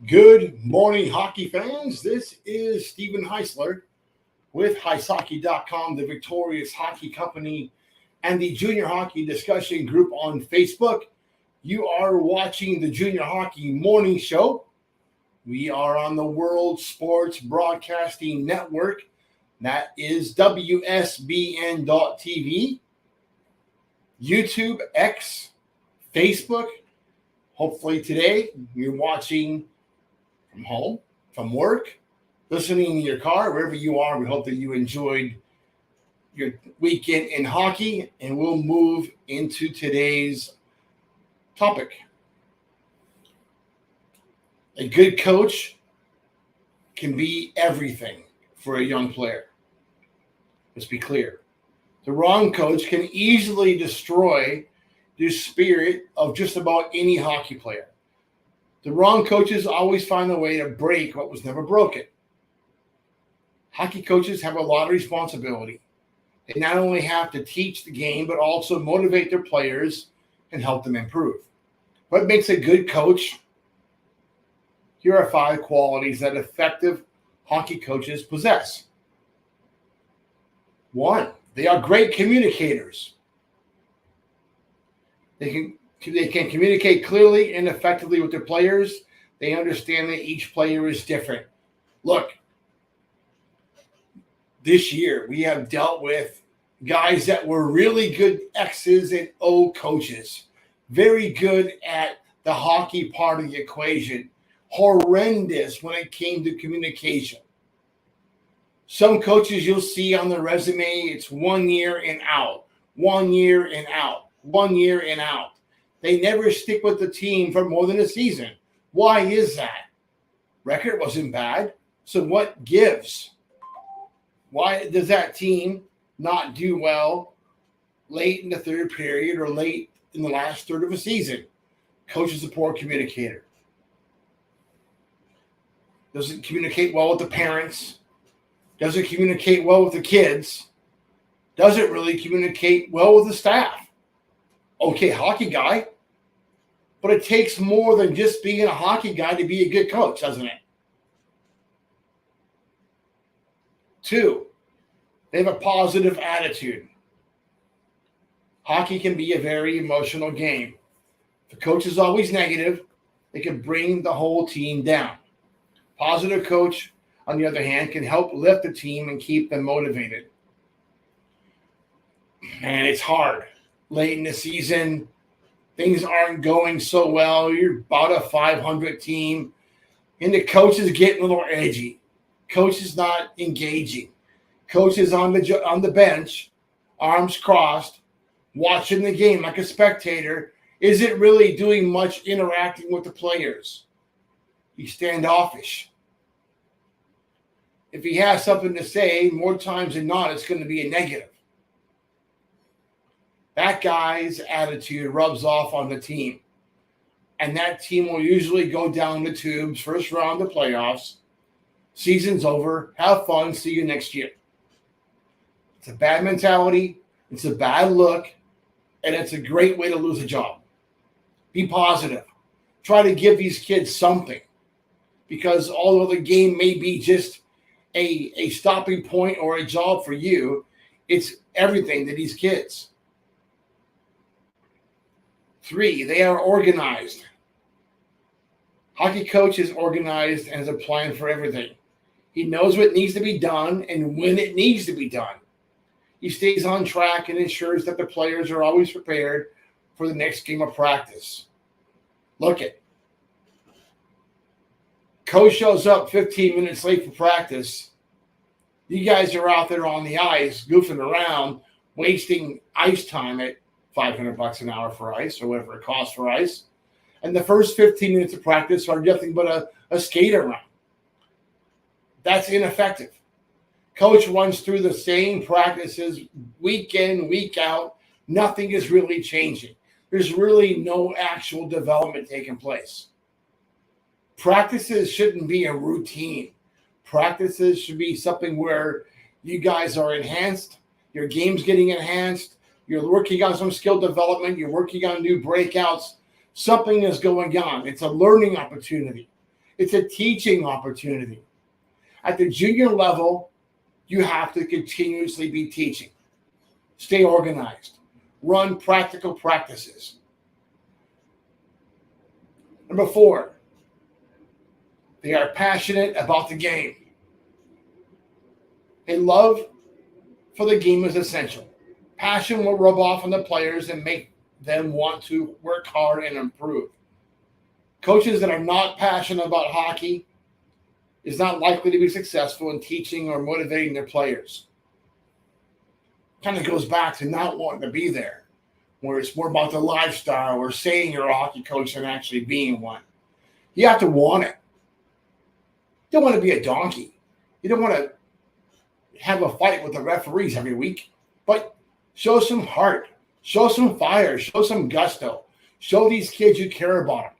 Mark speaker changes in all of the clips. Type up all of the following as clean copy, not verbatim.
Speaker 1: Good morning, hockey fans. This is Stephen Heisler with HeisHockey.com, the Victorious Hockey Company, and the Junior Hockey Discussion Group on Facebook. You are watching the Junior Hockey Morning Show. We are on the World Sports Broadcasting Network. That is WSBN.TV, YouTube, X, Facebook. Hopefully today you're watching from home, from work, listening in your car, wherever you are. We hope that you enjoyed your weekend in hockey, and we'll move into today's topic. A good coach can be everything for a young player. Let's be clear. The wrong coach can easily destroy the spirit of just about any hockey player. The wrong coaches always find a way to break what was never broken. Hockey coaches have a lot of responsibility. They not only have to teach the game, but also motivate their players and help them improve. What makes a good coach? Here are 5 qualities that effective hockey coaches possess. 1, they are great communicators. They can communicate clearly and effectively with their players. They understand that each player is different. Look, this year we have dealt with guys that were really good X's and O coaches, very good at the hockey part of the equation, horrendous when it came to communication. Some coaches you'll see on the resume, it's 1 year and out, 1 year and out, 1 year and out. They never stick with the team for more than a season. Why is that? Record wasn't bad. So what gives? Why does that team not do well late in the third period or late in the last third of a season? Coach is a poor communicator. Doesn't communicate well with the parents. Doesn't communicate well with the kids. Doesn't really communicate well with the staff. Okay, hockey guy, but it takes more than just being a hockey guy to be a good coach, doesn't it? 2, they have a positive attitude. Hockey can be a very emotional game. If the coach is always negative, it can bring the whole team down. Positive coach, on the other hand, can help lift the team and keep them motivated. And it's hard. Late in the season, things aren't going so well. You're about a 500 team, and the coach is getting a little edgy. Coach is not engaging. Coach is on the bench, arms crossed, watching the game like a spectator. Isn't really doing much interacting with the players. He's standoffish. If he has something to say, more times than not, it's going to be a negative. That guy's attitude rubs off on the team. And that team will usually go down the tubes, first round of playoffs. Season's over. Have fun. See you next year. It's a bad mentality. It's a bad look. And it's a great way to lose a job. Be positive. Try to give these kids something. Because although the game may be just a stopping point or a job for you, it's everything to these kids. 3, they are organized. Hockey coach is organized and has a plan for everything. He knows what needs to be done and when it needs to be done. He stays on track and ensures that the players are always prepared for the next game of practice. Look it. Coach shows up 15 minutes late for practice. You guys are out there on the ice, goofing around, wasting ice time at $500 an hour for ice or whatever it costs for ice. And the first 15 minutes of practice are nothing but a skate around. That's ineffective. Coach runs through the same practices week in, week out. Nothing is really changing. There's really no actual development taking place. Practices shouldn't be a routine. Practices should be something where you guys are enhanced, your game's getting enhanced, you're working on some skill development, you're working on new breakouts. Something is going on. It's a learning opportunity. It's a teaching opportunity. At the junior level, you have to continuously be teaching. Stay organized. Run practical practices. Number 4, they are passionate about the game. A love for the game is essential. Passion will rub off on the players and make them want to work hard and improve. Coaches that are not passionate about hockey is not likely to be successful in teaching or motivating their players. Kind of goes back to not wanting to be there, where it's more about the lifestyle or saying you're a hockey coach than actually being one. You have to want it. You don't want to be a donkey. You don't want to have a fight with the referees every week, but show some heart, show some fire, show some gusto. Show these kids you care about them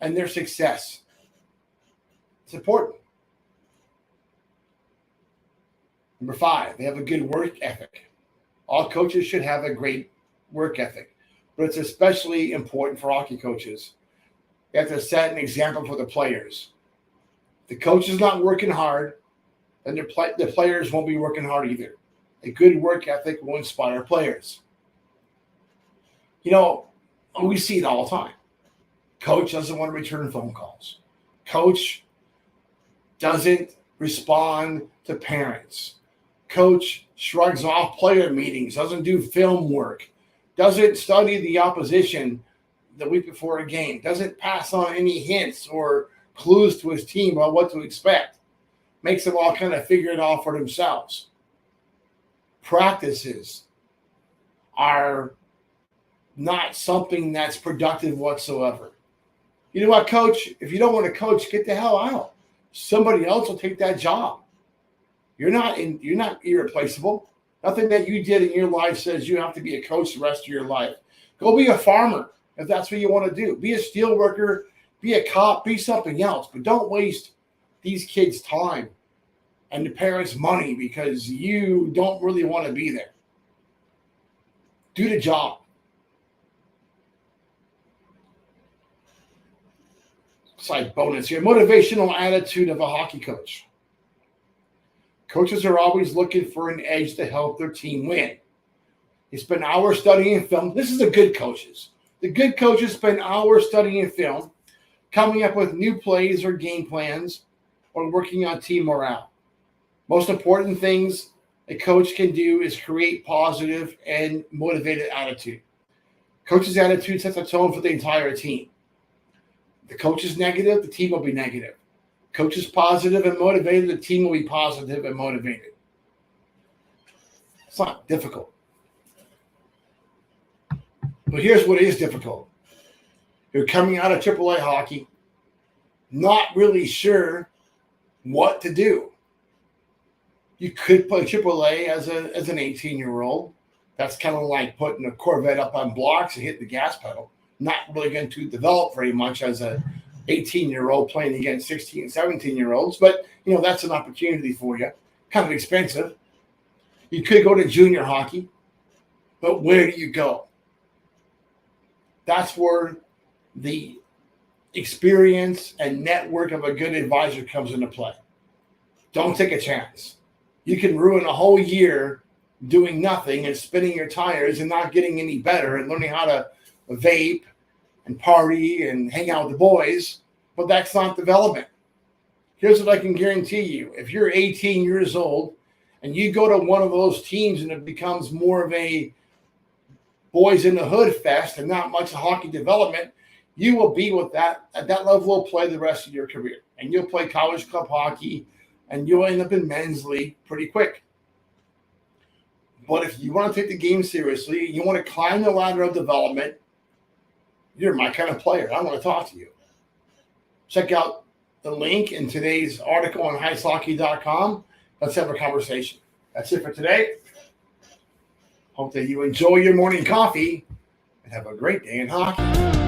Speaker 1: and their success. It's important. Number 5, they have a good work ethic. All coaches should have a great work ethic, but it's especially important for hockey coaches. They have to set an example for the players. If the coach is not working hard, then the players won't be working hard either. A good work ethic will inspire players. You know, we see it all the time. Coach doesn't want to return phone calls. Coach doesn't respond to parents. Coach shrugs off player meetings, doesn't do film work, doesn't study the opposition the week before a game, doesn't pass on any hints or clues to his team about what to expect, makes them all kind of figure it out for themselves. Practices are not something that's productive whatsoever. You know what, coach? If you don't want to coach, get the hell out. Somebody else will take that job. You're not irreplaceable. Nothing that you did in your life says you have to be a coach the rest of your life. Go be a farmer if that's what you want to do. Be a steel worker, be a cop, be something else. But don't waste these kids' time and the parents' money because you don't really want to be there. Do the job. Side bonus here. Motivational attitude of a hockey coach. Coaches are always looking for an edge to help their team win. They spend hours studying film. This is the good coaches. The good coaches spend hours studying film, coming up with new plays or game plans, or working on team morale. Most important things a coach can do is create positive and motivated attitude. Coach's attitude sets a tone for the entire team. The coach is negative, the team will be negative. Coach is positive and motivated, the team will be positive and motivated. It's not difficult. But here's what is difficult. You're coming out of AAA hockey, not really sure what to do. You could play AAA as an 18-year-old. That's kind of like putting a Corvette up on blocks and hitting the gas pedal. Not really going to develop very much as a 18-year-old playing against 16 and 17-year-olds. But, you know, that's an opportunity for you. Kind of expensive. You could go to junior hockey. But where do you go? That's where the experience and network of a good advisor comes into play. Don't take a chance. You can ruin a whole year doing nothing and spinning your tires and not getting any better and learning how to vape and party and hang out with the boys, but that's not development. Here's what I can guarantee you. If you're 18 years old and you go to one of those teams and it becomes more of a boys in the hood fest and not much hockey development, you will be with that at that level of play the rest of your career. And you'll play college club hockey and you'll end up in men's league pretty quick. But if you want to take the game seriously, you want to climb the ladder of development, you're my kind of player. I want to talk to you. Check out the link in today's article on heishockey.com. Let's have a conversation. That's it for today. Hope that you enjoy your morning coffee and have a great day in hockey.